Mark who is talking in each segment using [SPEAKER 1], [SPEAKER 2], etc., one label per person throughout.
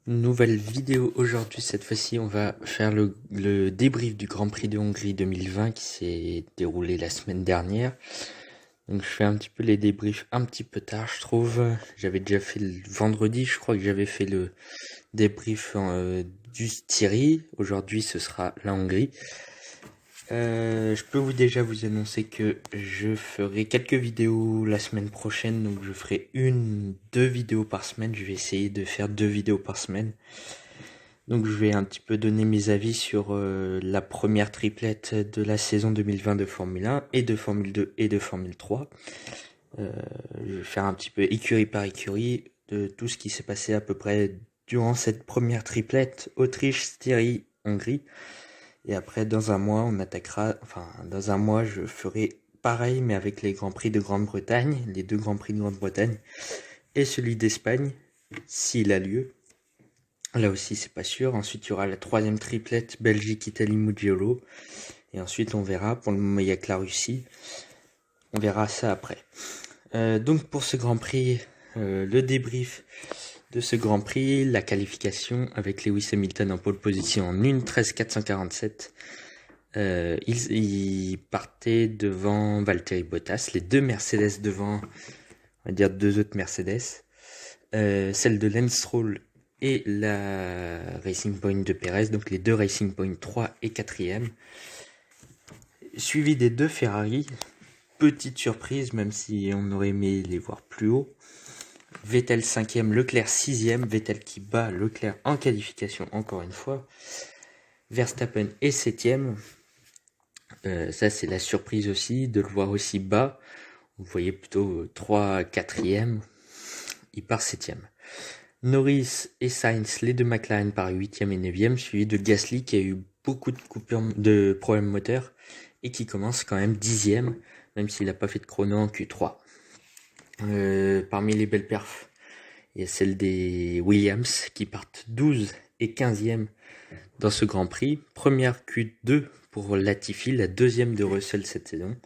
[SPEAKER 1] Nouvelle vidéo aujourd'hui, cette fois-ci on va faire le débrief du Grand Prix de Hongrie 2020 qui s'est déroulé la semaine dernière. Donc je fais un petit peu les débriefs un petit peu tard je trouve. J'avais déjà fait le vendredi, je crois que j'avais fait le débrief du Styrie. Aujourd'hui ce sera la Hongrie. Je peux déjà vous annoncer que je ferai quelques vidéos la semaine prochaine, donc je ferai deux vidéos par semaine. Je vais essayer de faire 2 vidéos par semaine. Donc je vais un petit peu donner mes avis sur la première triplette de la saison 2020 de Formule 1 et de Formule 2 et de Formule 3. Je vais faire un petit peu écurie par écurie de tout ce qui s'est passé à peu près durant cette première triplette Autriche, Styrie, Hongrie. Et après, dans un mois, on attaquera, enfin, dans un mois, je ferai pareil, mais avec les Grands Prix de Grande-Bretagne, les 2 Grands Prix de Grande-Bretagne, et celui d'Espagne, s'il a lieu. Là aussi, c'est pas sûr. Ensuite, il y aura la 3e triplette, Belgique, Italie, Mugello. Et ensuite, on verra. Pour le moment, il n'y a que la Russie. On verra ça après. Donc, pour ce Grand Prix, le débrief de ce Grand Prix, la qualification avec Lewis Hamilton en pole position en 1:13.447. Il partait devant Valtteri Bottas, les 2 Mercedes devant, on va dire 2 autres Mercedes, celle de Lance Stroll et la Racing Point de Perez, donc les 2 Racing Point 3 et 4e, suivi des 2 Ferrari. Petite surprise, même si on aurait aimé les voir plus haut. Vettel 5e, Leclerc 6e, Vettel qui bat Leclerc en qualification encore une fois. Verstappen est 7e. Ça c'est la surprise aussi, de le voir aussi bas. Vous voyez plutôt 3, 4e. Il part 7e. Norris et Sainz, les 2 McLaren, par 8e et 9e, suivi de Gasly qui a eu beaucoup de problèmes moteurs et qui commence quand même 10e, même s'il n'a pas fait de chrono en Q3. Parmi les belles perfs, il y a celle des Williams qui partent 12 et 15e dans ce Grand Prix. Première Q2 pour Latifi, la 2e de Russell cette saison.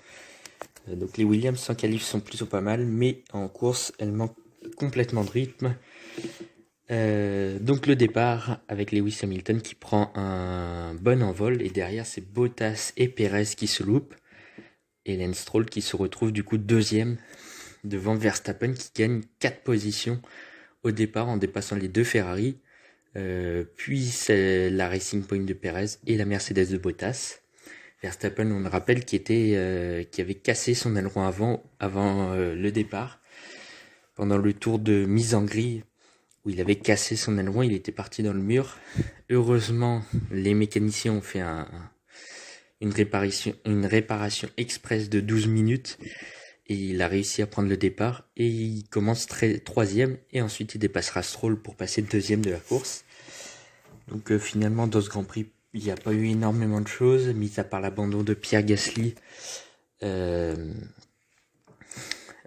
[SPEAKER 1] Donc les Williams sans qualif sont plutôt pas mal, mais en course, elles manquent complètement de rythme. Donc le départ avec Lewis Hamilton qui prend un bon envol, et derrière c'est Bottas et Perez qui se loupent, et Lance Stroll qui se retrouve du coup 2e devant Verstappen qui gagne 4 positions au départ en dépassant les 2 Ferrari, puis c'est la Racing Point de Perez et la Mercedes de Bottas. Verstappen, on le rappelle, qui avait cassé son aileron avant le départ, pendant le tour de mise en grille où il avait cassé son aileron, il était parti dans le mur. Heureusement, les mécaniciens ont fait une réparation express de 12 minutes et il a réussi à prendre le départ et il commence 3e et ensuite il dépassera Stroll pour passer 2e de la course. Donc finalement, dans ce Grand Prix, il n'y a pas eu énormément de choses, mis à part l'abandon de Pierre Gasly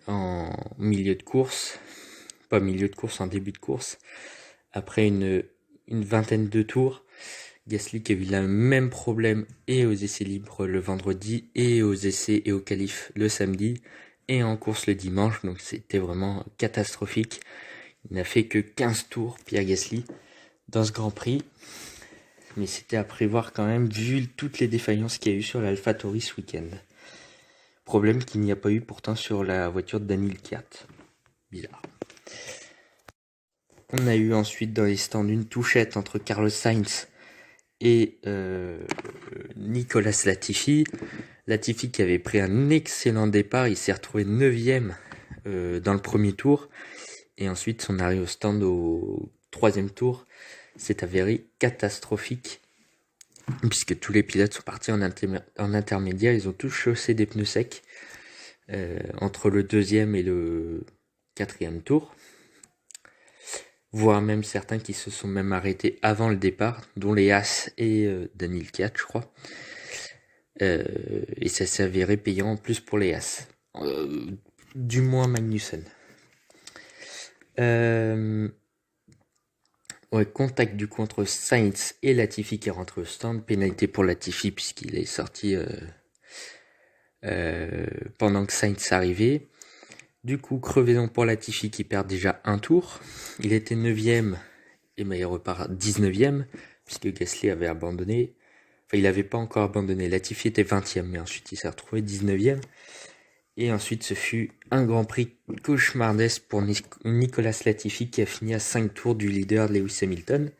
[SPEAKER 1] en milieu de course. Pas milieu de course, en début de course. Après une vingtaine de tours, Gasly qui a eu le même problème et aux essais libres le vendredi, et aux essais et aux qualifs le samedi, et en course le dimanche, donc c'était vraiment catastrophique. Il n'a fait que 15 tours, Pierre Gasly, dans ce Grand Prix. Mais c'était à prévoir quand même, vu toutes les défaillances qu'il y a eu sur l'AlphaTauri ce week-end. Problème qu'il n'y a pas eu pourtant sur la voiture de Daniel Ricciardo. Bizarre. On a eu ensuite dans les stands une touchette entre Carlos Sainz et Nicolas Latifi. Latifi qui avait pris un excellent départ, il s'est retrouvé 9e dans le premier tour. Et ensuite son arrivée au stand au 3e tour s'est avéré catastrophique, puisque tous les pilotes sont partis en intermédiaire, ils ont tous chaussé des pneus secs entre le 2e et le 4e tour. Voire même certains qui se sont même arrêtés avant le départ, dont les Haas et Daniel Ricciardo, je crois. Et ça s'est avéré payant en plus pour les Haas. Du moins Magnussen. Contact du coup entre Sainz et Latifi qui rentre au stand. Pénalité pour Latifi puisqu'il est sorti pendant que Sainz arrivait. Du coup, crevaison pour Latifi qui perd déjà un tour. Il était 9e ben, il repart 19e, puisque Gasly avait abandonné. Enfin, il n'avait pas encore abandonné. Latifi était 20e, mais ensuite il s'est retrouvé 19e. Et ensuite, ce fut un Grand Prix cauchemardesque pour Nicolas Latifi qui a fini à 5 tours du leader Lewis Hamilton.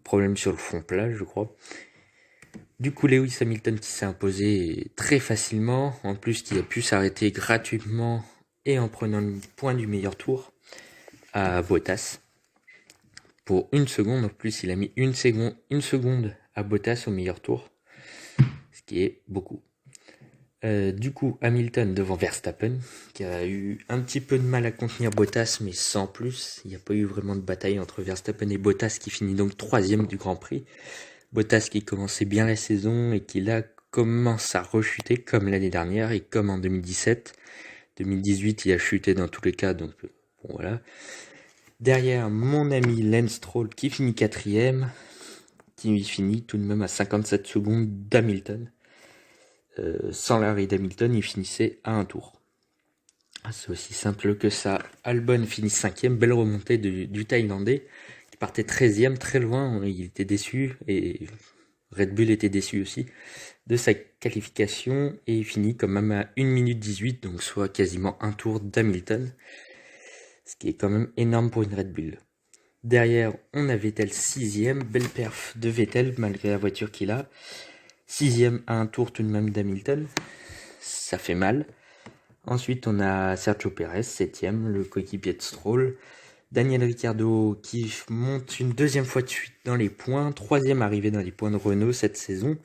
[SPEAKER 1] Problème sur le fond plat, je crois. Du coup, Lewis Hamilton qui s'est imposé très facilement, en plus qui a pu s'arrêter gratuitement et en prenant le point du meilleur tour à Bottas. Pour une seconde, en plus il a mis une seconde à Bottas au meilleur tour, ce qui est beaucoup. Du coup, Hamilton devant Verstappen, qui a eu un petit peu de mal à contenir Bottas, mais sans plus. Il n'y a pas eu vraiment de bataille entre Verstappen et Bottas, qui finit donc 3e du Grand Prix. Bottas qui commençait bien la saison et qui là commence à rechuter comme l'année dernière et comme en 2017. 2018, il a chuté dans tous les cas, donc bon voilà. Derrière, mon ami Lance Stroll qui finit 4e, qui finit tout de même à 57 secondes d'Hamilton. Sans l'arrêt d'Hamilton, il finissait à un tour. C'est aussi simple que ça. Albon finit 5e, belle remontée du Thaïlandais, qui partait 13e, très loin, il était déçu, et Red Bull était déçu aussi, de sa qualification, et il finit quand même à 1 minute 18, donc soit quasiment un tour d'Hamilton, ce qui est quand même énorme pour une Red Bull. Derrière, on a Vettel 6e, belle perf de Vettel, malgré la voiture qu'il a. 6e à un tour tout de même d'Hamilton, ça fait mal. Ensuite, on a Sergio Perez, 7e, le coéquipier de Stroll. Daniel Ricciardo qui monte une deuxième fois de suite dans les points. 3e arrivé dans les points de Renault cette saison.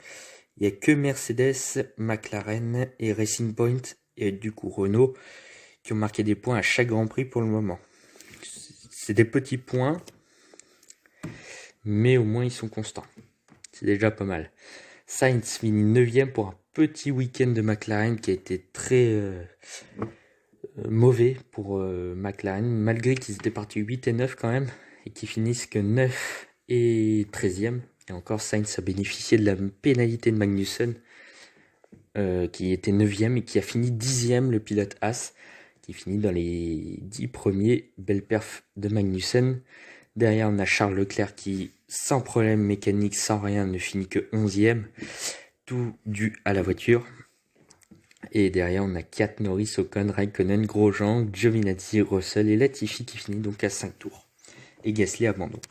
[SPEAKER 1] Il n'y a que Mercedes, McLaren et Racing Point et du coup Renault qui ont marqué des points à chaque Grand Prix pour le moment. C'est des petits points, mais au moins ils sont constants. C'est déjà pas mal. Sainz finit 9e pour un petit week-end de McLaren qui a été très mauvais pour McLaren, malgré qu'ils étaient partis 8 et 9 quand même, et qu'ils finissent que 9 et 13e. Et encore, Sainz a bénéficié de la pénalité de Magnussen, qui était 9e et qui a fini 10e, le pilote Haas, qui finit dans les 10 premiers. Belle perf de Magnussen. Derrière, on a Charles Leclerc qui, sans problème mécanique, sans rien, ne finit que 11e. Tout dû à la voiture. Et derrière, on a Kiat, Norris, Ocon, Raikkonen, Grosjean, Giovinazzi, Russell et Latifi qui finit donc à 5 tours. Et Gasly abandon.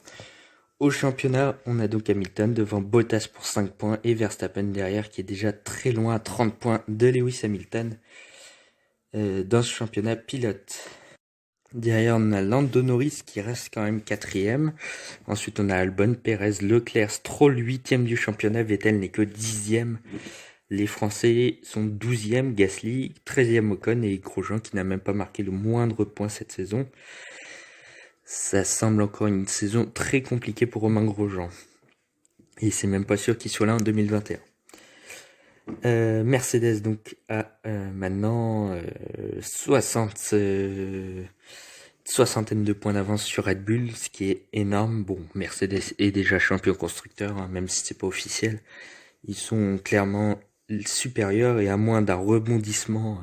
[SPEAKER 1] Au championnat, on a donc Hamilton devant Bottas pour 5 points et Verstappen derrière qui est déjà très loin à 30 points de Lewis Hamilton dans ce championnat pilote. Derrière, on a Lando Norris qui reste quand même 4e. Ensuite, on a Albon, Perez, Leclerc, Stroll 8e du championnat. Vettel n'est que 10e. Les Français sont 12e, Gasly, 13e Ocon et Grosjean qui n'a même pas marqué le moindre point cette saison. Ça semble encore une saison très compliquée pour Romain Grosjean. Et c'est même pas sûr qu'il soit là en 2021. Mercedes donc a maintenant 60 soixantaine de points d'avance sur Red Bull, ce qui est énorme. Bon, Mercedes est déjà champion constructeur, hein, même si c'est pas officiel. Ils sont clairement supérieurs et à moins d'un rebondissement,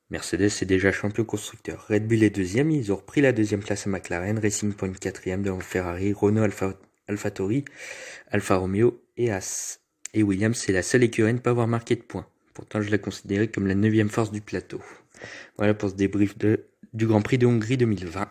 [SPEAKER 1] Mercedes est déjà champion constructeur. Red Bull est 2e, ils ont repris la 2e place à McLaren, Racing Point 4e devant Ferrari, Renault, AlphaTauri, Alfa Romeo et Haas. Et Williams, c'est la seule écurie à ne pas avoir marqué de points. Pourtant, je la considérais comme la 9e force du plateau. Voilà pour ce débrief du Grand Prix de Hongrie 2020.